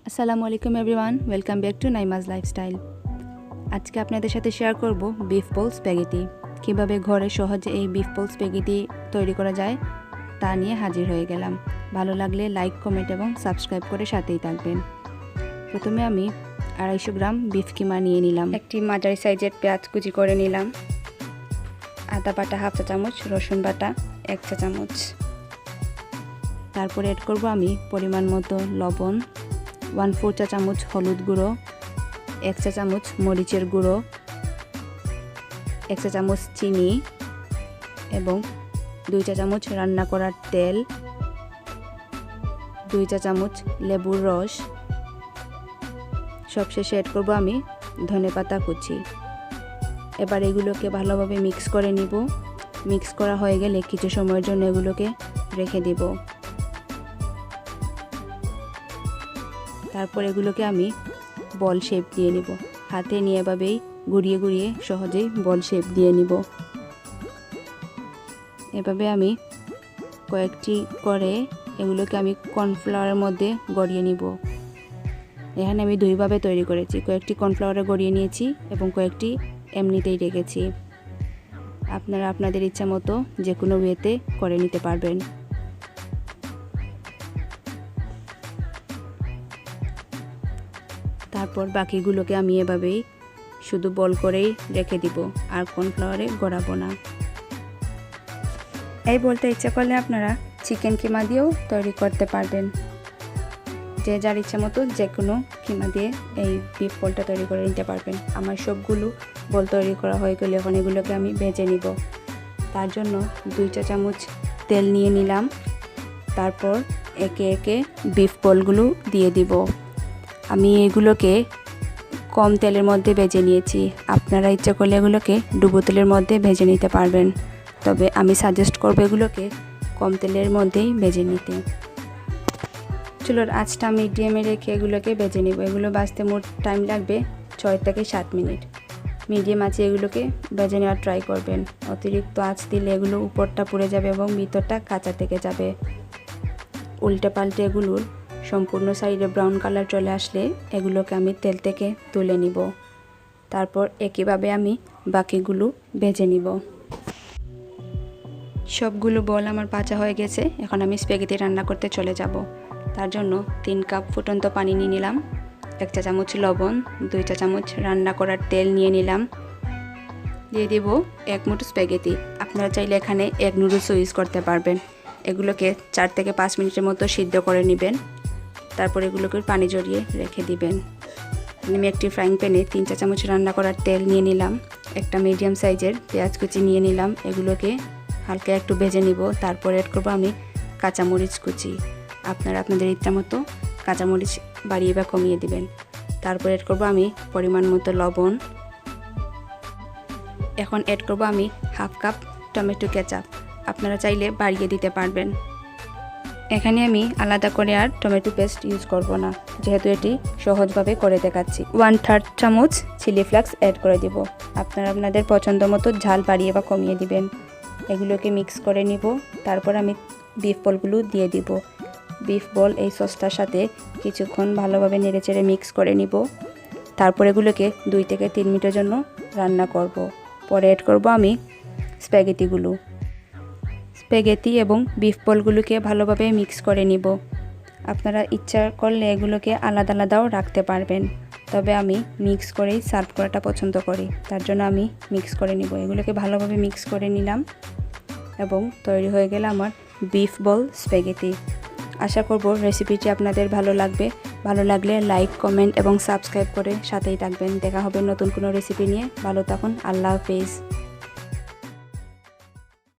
আসসালামু আলাইকুম everyone, welcome back to Naima's lifestyle. আজকে আপনাদের সাথে শেয়ার করব বিফ বল স্প্যাগেটি। কীভাবে ঘরে সহজে এই বিফ বল স্প্যাগেটি তৈরি করা যায় তা নিয়ে হাজির হয়ে গেলাম। ভালো লাগলে লাইক, কমেন্ট এবং সাবস্ক্রাইব করে সাথেই থাকবেন। প্রথমে আমি 250 গ্রাম বিফ কিমা নিয়ে নিলাম। একটি মাঝারি সাইজের পেঁয়াজ কুচি করে নিলাম। আদা বাটা হাফ চা চামচ, রসুন বাটা 1 চা চামচ। তারপরে এড করব আমি পরিমাণ মতো লবণ, 1/4 চা চামচ হলুদ গুঁড়ো, 1 চা চামচ মরিচের গুঁড়ো, 1 চা চামচ চিনি এবং 2 চা চামচ রান্না করার তেল, 2 চা চামচ লেবুর রস। সবশেষে এড করব আমি ধনেপাতা কুচি। এবার এগুলোকে ভালোভাবে মিক্স করে নিব। মিক্স করা হয়ে গেলে কিছু সময়ের জন্য এগুলোকে রেখে দেব। তারপর এগুলোকে আমি বল শেপ দিয়ে নিব। হাতে নিয়ে এভাবেই ঘুরিয়ে ঘুরিয়ে সহজেই বল শেপ দিয়ে নিব। এভাবে আমি কয়েকটি করে এগুলোকে আমি কর্নফ্লাওয়ারের মধ্যে গড়িয়ে নিব। এখানে আমি দুইভাবে তৈরি করেছি, কয়েকটি কর্নফ্লাওয়ারে গড়িয়ে নিয়েছি এবং কয়েকটি এমনিতেই রেখেছি। আপনারা আপনাদের ইচ্ছা মতো যে কোনো ওয়েতে করে নিতে পারবেন। তারপর বাকিগুলোকে আমি এভাবেই শুধু বল করেই রেখে দিব, আর কর্নফ্লাওয়ারে গড়াবো না। এই বলতে ইচ্ছা করলে আপনারা চিকেন কিমা দিয়েও তৈরি করতে পারবেন। যে যার ইচ্ছা মতো যে কোনো কিমা দিয়ে এই বিফ বলটা তৈরি করে নিতে পারবেন। আমার সবগুলো বল তৈরি করা হয়ে গেলে এখন এগুলোকে আমি ভেজে নিব। তার জন্য 2 চা চামচ তেল নিয়ে নিলাম। তারপর একে একে বিফ বলগুলো দিয়ে দিব। আমি এগুলোকে কম তেলের মধ্যে ভেজে নিয়েছি। আপনারা ইচ্ছা করলে এগুলোকে ডুবো তেলের মধ্যে ভেজে নিতে পারবেন, তবে আমি সাজেস্ট করব এগুলোকে কম তেলের মধ্যেই ভেজে নিতে। চুলোর আঁচটা মিডিয়ামে রেখে এগুলোকে ভেজে নিব। এগুলো ভাজতে মোট টাইম লাগবে 6 থেকে 7 মিনিট। মিডিয়াম আঁচে এগুলোকে ভেজে নেওয়ার ট্রাই করবেন। অতিরিক্ত আঁচ দিলে এগুলো উপরটা পুড়ে যাবে এবং ভিতরটা কাঁচা থেকে যাবে। উল্টে পাল্টে এগুলোর সম্পূর্ণ সাইডে ব্রাউন কালার চলে আসলে এগুলোকে আমি তেল থেকে তুলে নিব। তারপর একইভাবে আমি বাকিগুলো ভেজে নিব। সবগুলো বল আমার ভাজা হয়ে গেছে। এখন আমি স্প্যাগেটি রান্না করতে চলে যাব। তার জন্য 3 কাপ ফুটন্ত পানি নিয়ে নিলাম, 1 চা চামচ লবণ, 2 চা চামচ রান্না করার তেল নিয়ে নিলাম। দিয়ে দিব 1 মুঠো স্প্যাগেটি। আপনারা চাইলে এখানে এগ নুডলসও ইউজ করতে পারবেন। এগুলোকে 4 থেকে 5 মিনিটের মতো সিদ্ধ করে নেবেন। তারপর এগুলোকে পানি জড়িয়ে রেখে দিবেন। আমি একটি ফ্রাইং প্যানে 3 চা চামচ রান্না করার তেল নিয়ে নিলাম। একটা মিডিয়াম সাইজের পেঁয়াজ কুচি নিয়ে নিলাম। এগুলোকে হালকা একটু ভেজে নিব। তারপর এড করব আমি কাঁচামরিচ কুচি। আপনারা আপনাদের ইচ্ছা মতো কাঁচামরিচ বাড়িয়ে বা কমিয়ে দিবেন। তারপর এড করব আমি পরিমাণ মতো লবণ। এখন এড করব আমি হাফ কাপ টমেটো কেচাপ। আপনারা চাইলে বাড়িয়ে দিতে পারবেন। এখানে আমি আলাদা করে আর টমেটো পেস্ট ইউজ করব না, যেহেতু এটি সহজভাবে করে দেখাচ্ছি। 1/3 চামচ চিলি ফ্লাক্স অ্যাড করে দিব। আপনারা আপনাদের পছন্দ মতো ঝাল বাড়িয়ে বা কমিয়ে দিবেন। এগুলোকে মিক্স করে নিব। তারপর আমি বিফ বলগুলো দিয়ে দিব। বিফ বল এই সসটার সাথে কিছুক্ষণ ভালোভাবে নেড়েচেড়ে মিক্স করে নিব। তারপর এগুলোকে 2 থেকে 3 মিনিটের জন্য রান্না করব। পরে অ্যাড করব আমি স্প্যাগেটিগুলো। স্প্যাগেটি এবং বিফ বলগুলোকে ভালোভাবে মিক্স করে নিব। আপনারা ইচ্ছা করলে এগুলোকে আলাদা আলাদাও রাখতে পারবেন, তবে আমি মিক্স করেই সার্ভ করাটা পছন্দ করি। তার জন্য আমি মিক্স করে নিব। এগুলোকে ভালোভাবে মিক্স করে নিলাম এবং তৈরি হয়ে গেল আমার বিফ বল স্প্যাগেটি। আশা করব রেসিপিটি আপনাদের ভালো লাগবে। ভালো লাগলে লাইক, কমেন্ট এবং সাবস্ক্রাইব করে সাথেই থাকবেন। দেখা হবে নতুন কোনো রেসিপি নিয়ে। ভালো থাকুন। আল্লাহ হাফেজ।